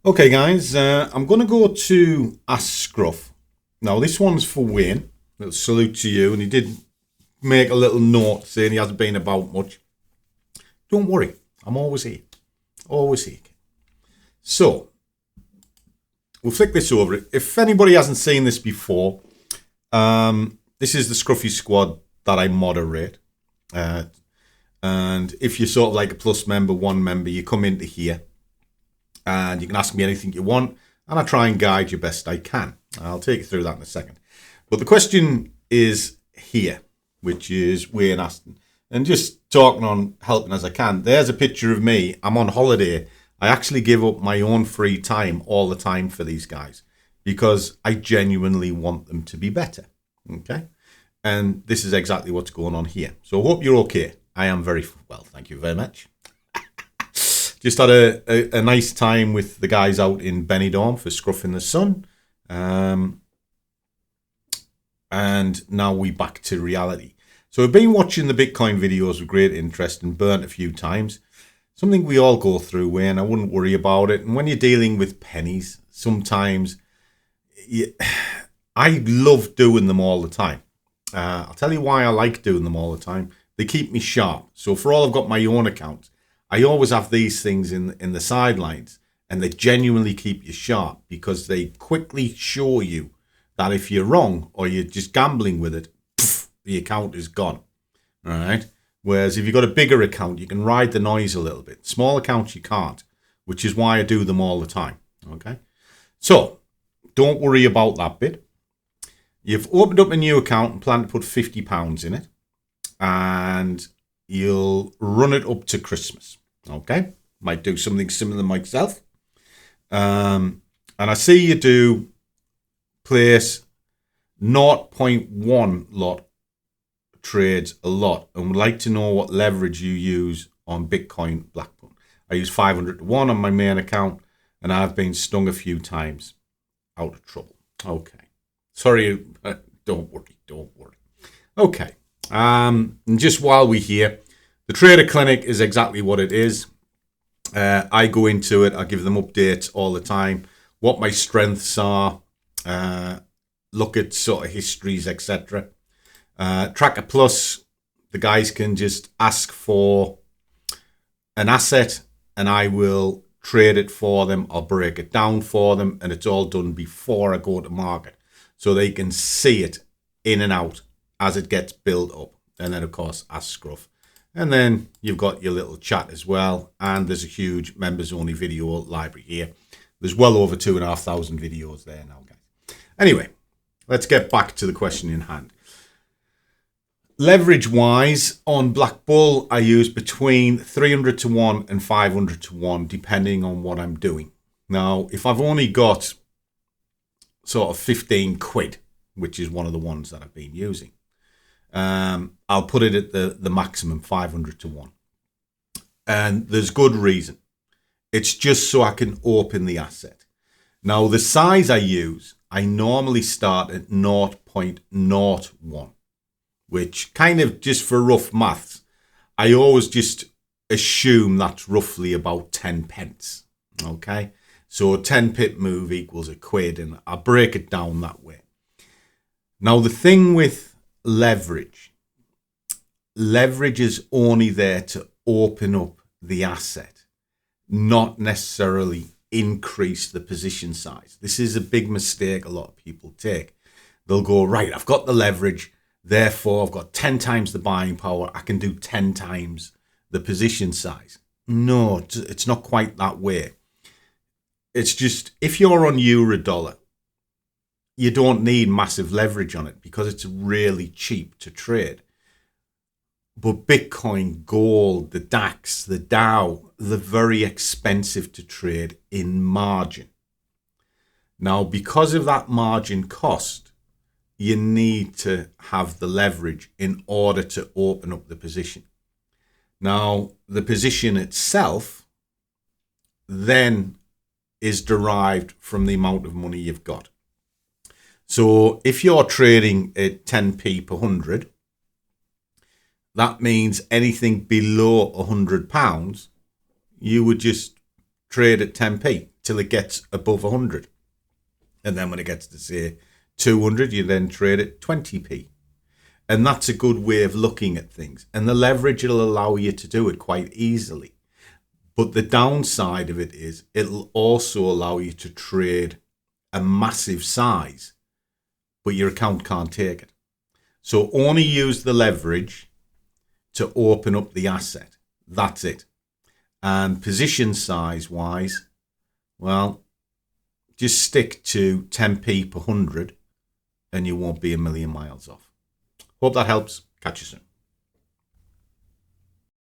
Okay, guys, I'm going to go to Ask Scruff. Now, this one's for Wayne. Little salute to you. And he did make a little note saying he hasn't been about much. Don't worry. I'm always here. Always here. So, we'll flick this over. If anybody hasn't seen this before, this is the Scruffy Squad that I moderate. And if you're sort of like a plus member, one member, you come into here. And you can ask me anything you want, and I try and guide you best I can. I'll take you through that in a second. But the question is here, which is Wayne Aston. And just talking on helping as I can. There's a picture of me. I'm on holiday. I actually give up my own free time all the time for these guys because I genuinely want them to be better. Okay? And this is exactly what's going on here. So I hope you're okay. I am very well. Thank you very much. Just had a nice time with the guys out in Benidorm for Scruff in the Sun. And now we back to reality. So I've been watching the Bitcoin videos with great interest and burnt a few times. Something we all go through, Wayne. I wouldn't worry about it. And when you're dealing with pennies, sometimes I love doing them all the time. I'll tell you why I like doing them all the time. They keep me sharp. So for all I've got my own account, I always have these things in the sidelines, and they genuinely keep you sharp because they quickly show you that if you're wrong or you're just gambling with it, poof, the account is gone. All right. Whereas if you've got a bigger account, you can ride the noise a little bit. Small accounts, you can't, which is why I do them all the time. Okay. So don't worry about that bit. You've opened up a new account and plan to put £50 in it, and you'll run it up to Christmas. Okay, might do something similar myself. And I see you do place 0.1 lot trades a lot, and would like to know what leverage you use on Bitcoin BlackBull. I use 500 to 1 on my main account, and I've been stung a few times. Out of trouble. Okay. Sorry, don't worry. Okay. And just while we're here, the Trader Clinic is exactly what it is. I go into it. I give them updates all the time. What my strengths are. Look at sort of histories, etc. Tracker Plus, the guys can just ask for an asset and I will trade it for them. I'll break it down for them, and it's all done before I go to market. So they can see it in and out as it gets built up. And then, of course, Ask Scruff. And then you've got your little chat as well. And there's a huge members-only video library here. There's well over 2,500 videos there now, guys. Anyway, let's get back to the question in hand. Leverage-wise, on BlackBull, I use between 300 to 1 and 500 to 1, depending on what I'm doing. Now, if I've only got sort of 15 quid, which is one of the ones that I've been using, I'll put it at the maximum 500 to 1. And there's good reason. It's just so I can open the asset. Now, the size I use, I normally start at 0.01, which kind of just for rough maths, I always just assume that's roughly about 10 pence. Okay. So a 10 pip move equals a quid, and I break it down that way. Now, the thing with leverage is only there to open up the asset, not necessarily increase the position size. This is a big mistake a lot of people take. They'll go, right, I've got the leverage, therefore I've got 10 times the buying power, I can do 10 times the position size. No, it's not quite that way. It's just, if you're on euro dollar, you don't need massive leverage on it because it's really cheap to trade. But Bitcoin, gold, the DAX, the Dow, they're very expensive to trade in margin. Now, because of that margin cost, you need to have the leverage in order to open up the position. Now, the position itself then is derived from the amount of money you've got. So if you're trading at 10p per 100, that means anything below £100, you would just trade at 10p till it gets above 100. And then when it gets to, say, 200, you then trade at 20p. And that's a good way of looking at things. And the leverage will allow you to do it quite easily. But the downside of it is it'll also allow you to trade a massive size, but your account can't take it. So only use the leverage to open up the asset. That's it. And position size wise, well, just stick to 10p per 100 and you won't be a million miles off. Hope that helps. Catch you soon.